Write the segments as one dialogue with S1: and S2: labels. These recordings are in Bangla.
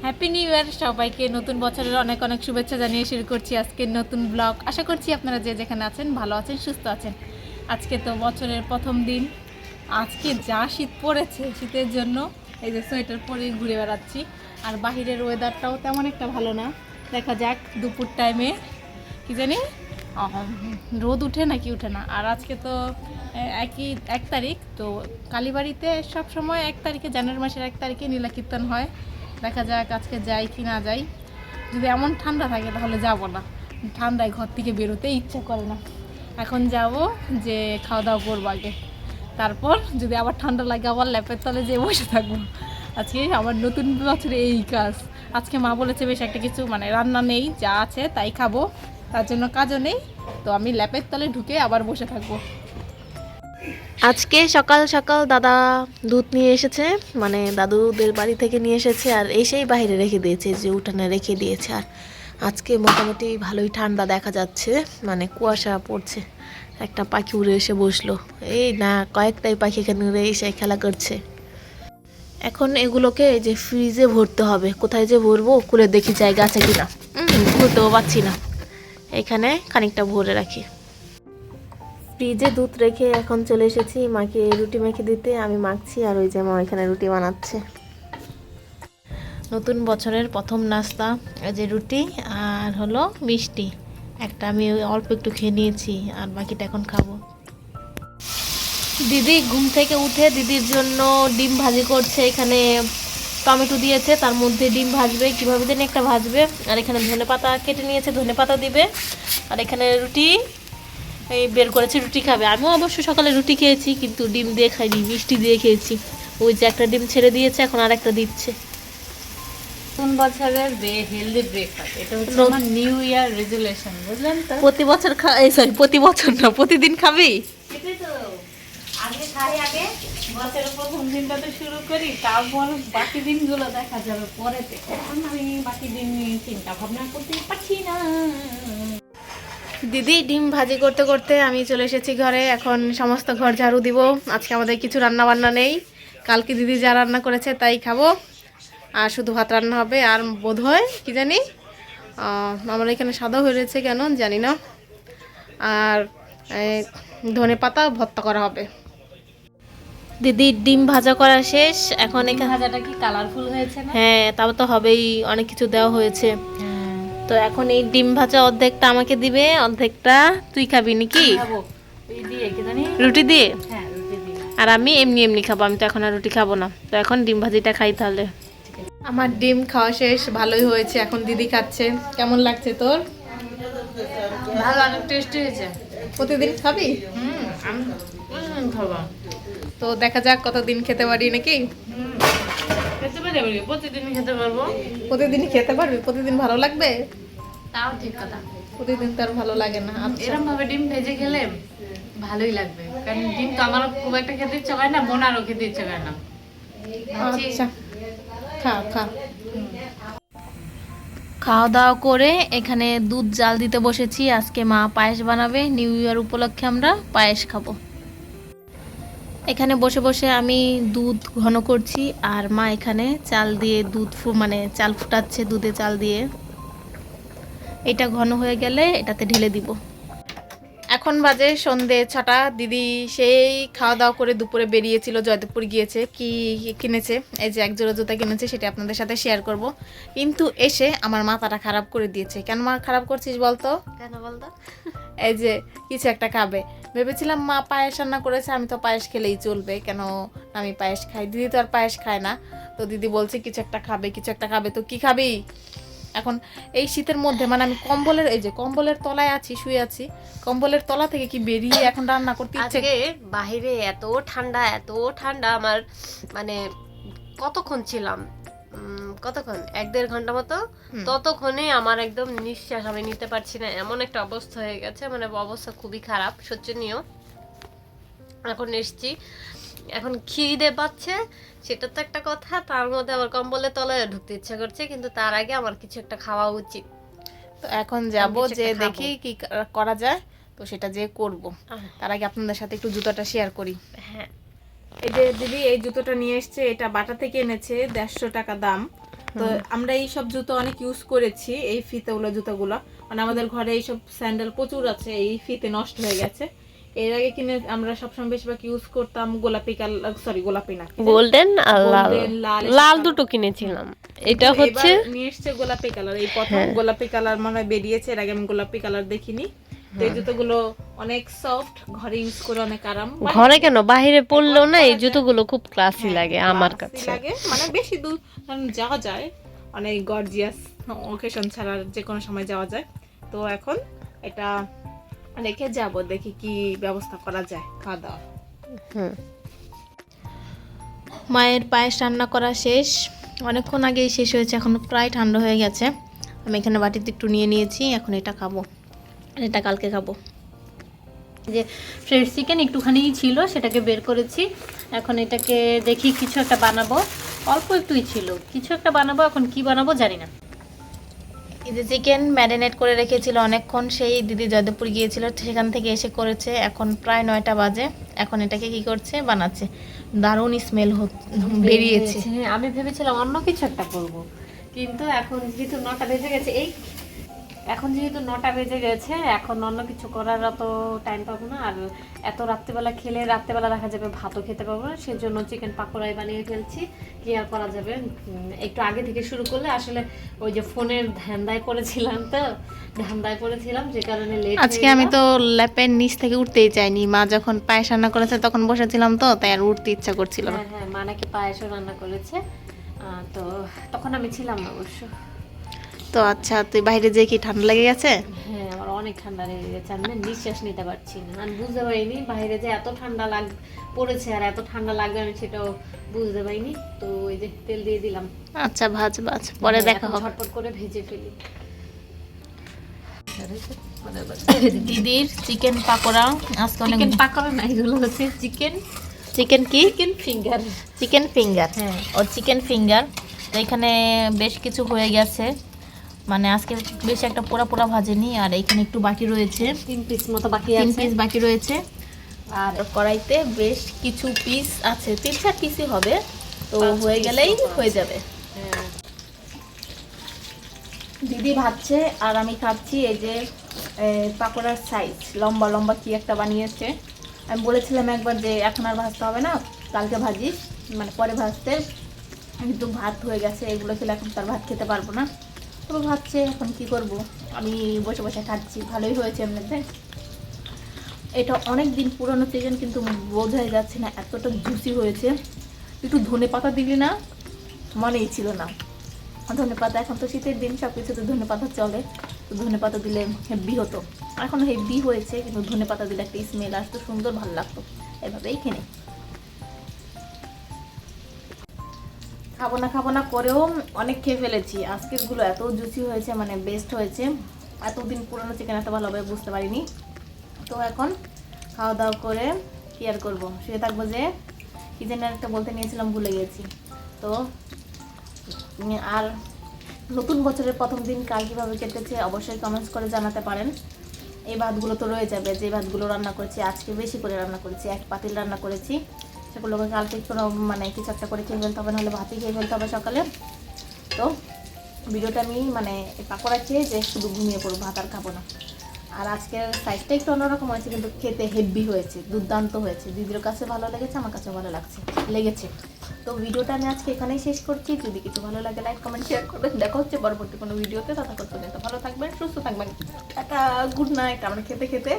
S1: হ্যাপি নিউ ইয়ার সবাইকে, নতুন বছরের অনেক অনেক শুভেচ্ছা জানিয়ে শুরু করছি আজকের নতুন ব্লগ। আশা করছি আপনারা যে যেখানে আছেন ভালো আছেন, সুস্থ আছেন। আজকে তো বছরের প্রথম দিন। আজকে যা শীত পড়েছে, শীতের জন্য এই যে সোয়েটার পরে ঘুরে বেড়াচ্ছি। আর বাহিরের ওয়েদারটাও তেমন একটা ভালো না। দেখা যাক দুপুর টাইমে কি জানি রোদ উঠে নাকি উঠে না। আর আজকে তো এক তারিখ, তো কালীবাড়িতে সব সময় 1 তারিখে, জানুয়ারি মাসের 1 তারিখে নীলাকীর্তন হয়। দেখা যাক আজকে যাই কি না যাই। যদি এমন ঠান্ডা থাকে তাহলে যাব না, ঠান্ডায় ঘর থেকে বেরোতে ইচ্ছা করে না। এখন যাব যে খাওয়া দাওয়া করবো আগে, তারপর যদি আবার ঠান্ডা লাগে আবার ল্যাপের তলে যেয়ে বসে থাকবো। আজকে আমার নতুন বছরে এই কাজ। আজকে মা বলেছে বেশ একটা কিছু মানে রান্না নেই, যা আছে তাই খাবো, তার জন্য কাজও নেই, তো আমি ল্যাপের তলে ঢুকে আবার বসে থাকবো।
S2: আজকে সকাল সকাল দাদা দুধ নিয়ে এসেছে, মানে দাদুদের বাড়ি থেকে নিয়ে এসেছে, আর এসেই বাইরে রেখে দিয়েছে, যে উঠানে রেখে দিয়েছে। আর আজকে মোটামুটি ভালোই ঠান্ডা দেখা যাচ্ছে, মানে কুয়াশা পড়ছে। একটা পাখি উড়ে এসে বসলো, এই না কয়েকটাই পাখি এখানে উড়ে এসে খেলা করছে। এখন এগুলোকে এই যে ফ্রিজে ভরতে হবে। কোথায় যে ভরবো, খুলে দেখি জায়গা আছে কিনা। খুলতেও পারছি না, এখানে খানিকটা ভরে রাখি। ফ্রিজে দুধ রেখে এখন চলে এসেছি মাকে রুটি মেখে দিতে। আমি মাখছি আর ওই যে মা এখানে রুটি বানাচ্ছে। নতুন বছরের প্রথম নাস্তা এই যে রুটি আর হলো মিষ্টি। একটা আমি অল্প একটু খেয়ে নিয়েছি, আর বাকিটা এখন খাবো। দিদি ঘুম থেকে উঠে দিদির জন্য ডিম ভাজি করছে। এখানে টমেটো দিয়েছে, তার মধ্যে ডিম ভাজবে, কীভাবে যেন একটা ভাজবে। আর এখানে ধনেপাতা কেটে নিয়েছে, ধনেপাতা দিবে। আর এখানে রুটি এই বের করেছি, রুটি খাবে। আমিও অবশ্য সকালে রুটি খেয়েছি, কিন্তু ডিম দিয়ে খাইনি, মিষ্টি দিয়ে খেয়েছি। ওই যে একটা ডিম ছেড়ে দিয়েছে, এখন আর একটা দিচ্ছে।
S1: নতুন বছরের হেলদি ব্রেকফাস্ট, এটা হচ্ছে আমার নিউ ইয়ার রেজুলেশন, বুঝলেন তো?
S2: প্রতি বছর প্রতি বছর না, প্রতিদিন খাবি।
S1: সেটাই তো, আগে খাই, আগে বছরের প্রথম দিনটা তো শুরু করি, তারপর বাকি দিনগুলো দেখা যাবে পরেতে। এখন আমি বাকি দিন নিয়ে চিন্তা ভাবনা করতে পারছি না।
S2: দিদি ডিম ভাজি করতে করতে আমি চলে এসেছি ঘরে। এখন সমস্ত ঘর ঝাড়ু দিব। আজকে আমাদের কিছু রান্না বান্না নেই, কালকে দিদি যা রান্না করেছে তাই খাবো। আর শুধু ভাত রান্না হবে, আর বোধহয় কি জানি আমার এখানে সাদা হয়ে রয়েছে কেন জানি না। আর ধনে পাতা ভর্তা করা হবে। দিদির ডিম ভাজা করা শেষ। এখন এখানে
S1: ভাজাটা কি কালারফুল হয়েছে না?
S2: হ্যাঁ, তাও তো হবেই, অনেক কিছু দেওয়া হয়েছে। তো এখন এই ডিম ভাজা অর্ধেকটা আমাকে দিবে, অর্ধেকটা তুই খাবি নাকি?
S1: খাবো এই দিয়ে, কি জানি,
S2: রুটি দিয়ে।
S1: হ্যাঁ রুটি দিয়ে।
S2: আর আমি এমনি এমনি খাবো, আমি তো এখন আর রুটি খাবো না। তো এখন ডিম ভাজিটা খাই তাহলে। আমার ডিম খাওয়া শেষ, ভালোই হয়েছে। এখন দিদি খাচ্ছে। কেমন লাগছে তোর?
S1: ভালো, অনেক টেস্টি হয়েছে।
S2: প্রতিদিন খাবি?
S1: আমি খাবো।
S2: তো দেখা যাক কতদিন খেতে পারি নাকি।
S1: খেতে পারবো, প্রতিদিন খেতে পারবো।
S2: প্রতিদিনই খেতে পারবি? প্রতিদিন ভালো লাগবে?
S1: তাও ঠিক কথা,
S2: প্রতিদিন তো আর ভালো লাগে না। আচ্ছা,
S1: এরকম ভাবে ডিম ভেজে খেলে ভালোই লাগবে, কারণ ডিম তো আমার খুব একটা খেতে ইচ্ছে করে না, বোনারও খেতে ইচ্ছে করে না।
S2: আচ্ছা, খা খা। খাওয়া দাওয়া করে এখানে দুধ জাল দিতে বসেছি। আজকে মা পায়েস বানাবে, নিউ ইয়ার উপলক্ষে আমরা পায়েস খাবো। এখানে বসে বসে আমি দুধ ঘন করছি, আর মা এখানে চাল দিয়ে দুধ মানে চাল ফুটাচ্ছে দুধে চাল দিয়ে। এটা ঘন হয়ে গেলে এটাতে ঢেলে দিব। এখন বাজে সন্ধে 6টা। দিদি সেই খাওয়া দাওয়া করে দুপুরে বেরিয়েছিল, জয়দেবপুর গিয়েছে। কি কিনেছে, এই যে এক জোড়া জুতা কিনেছে, সেটা আপনাদের সাথে শেয়ার করব। কিন্তু এসে আমার মাথাটা খারাপ করে দিয়েছে। কেন মা খারাপ করছিস বলতো?
S1: কেন বলতো?
S2: এই যে কিছু একটা খাবে ভেবেছিলাম, মা পায়েস রান্না করেছে, আমি তো পায়েস খেলেই চলবে, কেন আমি পায়েস খাই। দিদি তো আর পায়েস খায় না। তো দিদি বলছে কিছু একটা খাবে, কিছু একটা খাবে। তো কি খাবি? এখন এই শীতের মধ্যে মানে আমি কম্বলের, এই যে কম্বলের তলায় আছি, শুয়ে আছি, কম্বলের তলা থেকে কি বেরিয়ে এখন রান্না করতে ইচ্ছে।
S3: আজকে বাহিরে এত ঠান্ডা, এত ঠান্ডা, আমার মানে কতক্ষণ ছিলাম, কতক্ষণ 1-1.5 ঘন্টা মতো। ততক্ষণে আমার একদম নিঃশ্বাস আমি নিতে পারছি না, এমন একটা অবস্থা হয়ে গেছে, মানে অবস্থা খুবই খারাপ, শোচনীয়। এখন এসছি, এখন খিদে পাচ্ছে, সেটা তো একটা কথা, তার মধ্যে আবার কম্বলের তলায় ঢুকতে ইচ্ছা করছে, কিন্তু তার আগে আমার কিছু একটা খাওয়া উচিত।
S2: তো এখন যাব
S3: আমি কিছু
S2: যে
S3: একটা খাবো।
S2: দেখি কি করা যায়, তো সেটা যে করব। তার আগে আপনাদের সাথে একটু জুতোটা শেয়ার করি।
S3: হ্যাঁ,
S2: এই যে দিদি এই জুতোটা নিয়ে এসছে, এটা বাটা থেকে এনেছে, 150 টাকা দাম।
S1: তো আমরা এই সব জুতো অনেক ইউজ করেছি, এই ফিতেওয়ালা জুতোগুলো, মানে আমাদের ঘরে এই সব স্যান্ডেল প্রচুর আছে, এই ফিতে নষ্ট হয়ে গেছে। এর আগে কিনে আমরা সবসময় বেশিরভাগ ইউজ করতাম গোলাপি কালার, সরি গোলাপি না,
S3: গোল্ডেন আর লাল,
S1: Golden, লাল
S3: লাল
S1: এসব
S3: দুটো কিনেছিলাম। এটা হচ্ছে
S1: এবার নিয়ে এসছে গোলাপি কালার, এই প্রথম গোলাপি কালার মনে হয় বেরিয়েছে, এর আগে আমি গোলাপি কালার দেখিনি। তো এই জুতোগুলো অনেক সফট, ঘরে ইউজ করে অনেক আরাম।
S3: ঘরে কেন বাইরে পড়লেও না এই জুতোগুলো খুব ক্লাসি লাগে আমার
S1: Classy
S3: কাছে।
S1: লাগে, মানে বেশি দূর যাওয়া যায়, অনেক গর্জিয়াস ওকেশন ছাড়া যে কোনো সময় যাওয়া যায়। তো এখন এটা রেখে যাব, দেখি কি ব্যবস্থা করা যায় খাওয়া দাওয়া।
S2: মায়ের পায়েস রান্না করা শেষ, অনেকক্ষণ আগেই শেষ হয়েছে, এখন প্রায় ঠান্ডা হয়ে গেছে। আমি এখানে বাটিতে একটু নিয়ে নিয়েছি, এখন এটা খাবো, আর এটা কালকে খাবো।
S3: যে ফ্রেশ চিকেন একটুখানি ছিল, সেটাকে বের করেছি। এখন এটাকে দেখি কিছু একটা বানাবো, অল্প একটুই ছিল, কিছু একটা বানাবো। এখন কি বানাবো জানি না।
S2: এই যে চিকেন ম্যারিনেট করে রেখেছিল অনেকক্ষণ, সেই দিদি জয়দেবপুর গিয়েছিল, সেখান থেকে এসে করেছে। এখন প্রায় 9টা বাজে, এখন এটাকে কি করছে, বানাচ্ছে। দারুণ স্মেল বেরিয়েছে।
S3: হ্যাঁ, আমি ভেবেছিলাম অন্য কিছু একটা করব, কিন্তু এখন যেহেতু 9টা বেজে গেছে, এখন অন্য কিছু করার অত টাইম পাবো না। আর এত রাত্রেবেলা খেলে রাত্রেবেলা দেখা যাবে ভাতও খেতে পাবো না, সেজন্য চিকেন পাকোড়াই বানিয়ে ফেলছি। কি আর করা যাবে, একটু আগে থেকে শুরু করলে আসলে ওই যে ফোনের ধান্দায় পড়েছিলাম, যে কারণে লেট।
S2: আজকে আমি তো ল্যাপের নিচ থেকে উঠতেই চাইনি, মা যখন পায়েস রান্না করেছে তখন বসেছিলাম, তো তাই আর উঠতে ইচ্ছা করছিল না।
S3: হ্যাঁ, মা নাকি পায়েসও রান্না করেছে, তো তখন আমি ছিলাম না অবশ্য।
S2: তো আচ্ছা, তুই বাইরে যেয়ে কি ঠান্ডা লেগে গেছে?
S3: হ্যাঁ, আমার অনেক ঠান্ডা লেগে গেছে, আমি না নিঃশ্বাস নিতে পারছি না। আমি বুঝতে পারিনি বাইরে যে এত ঠান্ডা পড়েছে, আর এত ঠান্ডা লাগবে আমি সেটাও বুঝতে পারিনি। তো ওই যে তেল দিয়ে দিলাম।
S2: আচ্ছা, ভাজ পরে
S3: হ্যাঁ,
S2: দেখা
S3: এখন
S2: হবে।
S3: ঝটপট করে ভেজে ফেলি।
S2: দিদির চিকেন পাকোড়া আজকে অনেক।
S3: চিকেন পাকোড়া না, এগুলো হচ্ছে চিকেন
S2: কি
S3: ফিঙ্গার।
S2: চিকেন ফিঙ্গার,
S3: হ্যাঁ।
S2: ওর চিকেন ফিঙ্গার। তো এখানে বেশ কিছু হয়ে গেছে, মানে আজকে বেশ একটা পোড়া ভাজেনি, আর এখানে একটু বাকি রয়েছে,
S3: 3 পিস মতো বাকি
S2: 3
S3: আছে।
S2: পিস বাকি রয়েছে। আর কড়াইতে বেশ কিছু পিস আছে, 3-4 পিসই হবে, তো
S3: 5
S2: হয়ে
S3: piece
S2: গেলেই
S3: মতো
S2: হয়ে যাবে।
S3: হ্যাঁ,
S2: দিদি ভাজছে আর আমি খাচ্ছি। এই যে পাকোড়ার সাইজ লম্বা লম্বা কি একটা বানিয়েছে। আমি বলেছিলাম একবার যে এখন আর ভাজতে হবে না, কালকে ভাজিস, মানে পরে ভাজতে, কিন্তু ভাত হয়ে গেছে, এগুলো খেলে এখন তার ভাত খেতে পারবো না। তবে ভাবছে এখন কি করব, আমি বসে বসে খাচ্ছি। ভালোই হয়েছে এমনিতে। এটা অনেক দিন পুরনো চিকেন, কিন্তু বোঝাই যাচ্ছে না এতটা জুসি হয়েছে। একটু ধনে পাতা দিলি না, মনেই ছিল না ধনে পাতা। এখন তো শীতের দিন, সব কিছুতে ধনে পাতা চলে, তো ধনে পাতা দিলে হেভি হতো। এখন হেভি হয়েছে, কিন্তু ধনে পাতা দিলে একটা স্মেল আসতো, সুন্দর ভালো লাগতো। এভাবেই খেয়ে খাবো না করেও অনেক খেয়ে ফেলেছি। আজকের গুলো এত জুসি হয়েছে, মানে বেস্ট হয়েছে। এতদিন পুরনো চিকেন এত ভালোভাবে বুঝতে পারিনি। তো এখন খাওয়া দাওয়া করে কি আর করবো, শুয়ে থাকবো। যে কি যেন একটা বলতে নিয়েছিলাম, ভুলে গেছি। তো আর নতুন বছরের প্রথম দিন কাল কীভাবে কেটেছে অবশ্যই কমেন্টস করে জানাতে পারেন। এই ভাতগুলো তো রয়ে যাবে, যে ভাতগুলো রান্না করেছি আজকে বেশি করে রান্না করেছি, 1 পাতিল রান্না করেছি, সেগুলোকে কালকে কোনো মানে কিছু একটা করে খেয়ে ফেলতে হবে, নাহলে ভাতই খেয়ে ফেলতে হবে সকালে। তো ভিডিওটা আমি মানে পাকোড়া খেয়ে যে শুধু ঘুমিয়ে পড়বো, ভাত আর খাবো না। আর আজকের সাইজটা একটু অন্যরকম হয়েছে, কিন্তু খেতে হেভি হয়েছে, দুর্দান্ত হয়েছে। দিদির কাছে ভালো লেগেছে, আমার কাছে ভালো লেগেছে। তো ভিডিওটা আমি আজকে এখানেই শেষ করছি। যদি কিছু ভালো লাগে লাইক কমেন্ট শেয়ার করবেন। দেখা হচ্ছে পরবর্তী কোনো ভিডিওতে, ততক্ষণ ভালো থাকবেন, সুস্থ থাকবেন। Tata, good night. আমরা খেতে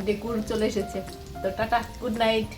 S2: ডেকুর চলে এসেছে, তো টাটা, গুড নাইট।